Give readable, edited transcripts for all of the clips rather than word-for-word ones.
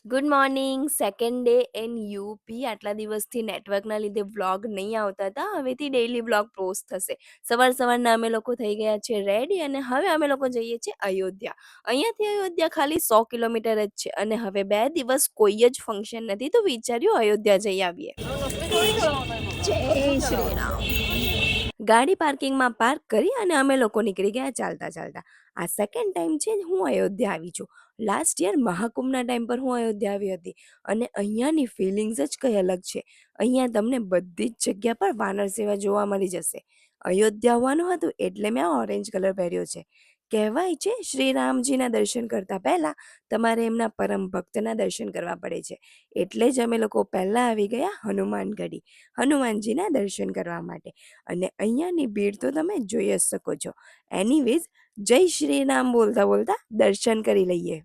Good morning. Second day in UP. આટલા દિવસથી નેટવર્કના લીધે વ્લોગ નહીં આવતા હતા. હવેથી ડેઈલી વ્લોગ પોસ્ટ થશે. સવારના અમે લોકો થઈ ગયા છે રેડી અને હવે અમે લોકો જઈએ છીએ અયોધ્યા. અહીંયાથી અયોધ્યા ખાલી 100 કિલોમીટર જ છે અને હવે 2 દિવસ કોઈ જ ફંક્શન નથી તો વિચાર્યું અયોધ્યા જઈ આવીએ. જય શ્રી રામ. ગાડી પાર્કિંગમાં પાર્ક કરી અને અમે લોકો નીકળી ગયા ચાલતા ચાલતા. આ સેકન્ડ ટાઈમ છે હું અયોધ્યા આવી છું. લાસ્ટ યર મહાકુંભના ટાઈમ પર હું અયોધ્યા આવી હતી અને અહીંયાની ફિલિંગ્સ જ કંઈ અલગ છે. અહીંયા તમને બધી જ જગ્યા પર વાનર સેવા જોવા મળી જશે. અયોધ્યા આવવાનું હતું એટલે મેં આ ઓરેન્જ કલર પહેર્યો છે. કહેવાય છે શ્રીરામજીના દર્શન કરતાં પહેલાં તમારે એમના પરમ ભક્તના દર્શન કરવા પડે છે. એટલે જ અમે લોકો પહેલાં આવી ગયા હનુમાનગઢી, હનુમાનજીના દર્શન કરવા માટે. અને અહીંયાની ભીડ તો તમે જોઈ જ શકો છો. એનીવેઝ, જય શ્રી રામ બોલતા બોલતા દર્શન કરી લઈએ.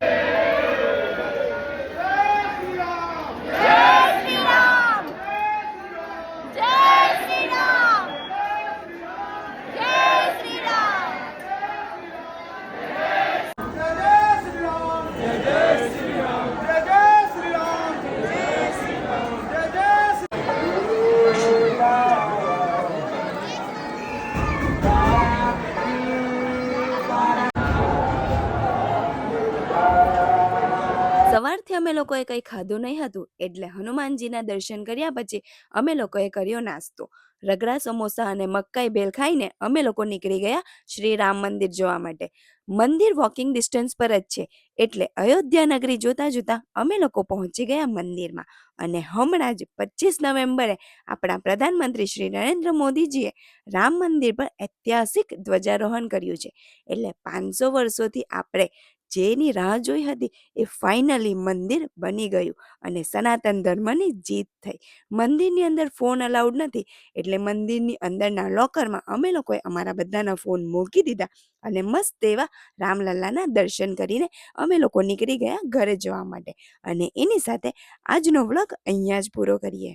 સવારથી અમે લોકોએ કંઈ ખાધું નહીં હતું એટલે હનુમાનજીના દર્શન કર્યા પછી અમે લોકોએ કર્યો નાસ્તો. રગડા સમોસા અને મકાઈ ભેલ ખાઈને અમે લોકો નીકળી ગયા શ્રી રામ મંદિર જોવા માટે. મંદિર વોકિંગ ડિસ્ટન્સ પર જ છે એટલે અયોધ્યા નગરી જોતા જોતા અમે લોકો પહોંચી ગયા મંદિરમાં. અને હમણાં જ 25 નવેમ્બરે આપણા પ્રધાનમંત્રી શ્રી નરેન્દ્ર મોદીજીએ રામ મંદિર પર ઐતિહાસિક ધ્વજારોહણ કર્યું છે. એટલે 500 વર્ષોથી આપણે જેની રાહ જોઈ હતી એ ફાઇનલી મંદિર બની ગયું અને સનાતન ધર્મની જીત થઈ. મંદિરની અંદર ફોન અલાઉડ નથી એટલે મંદિરની અંદરના લોકરમાં અમે લોકોએ અમારા બધાના ફોન મૂકી દીધા અને મસ્ત એવા રામલલ્લાના દર્શન કરીને અમે લોકો નીકળી ગયા ઘરે જવા માટે. અને એની સાથે આજનો વ્લોગ અહીંયા જ પૂરો કરીએ.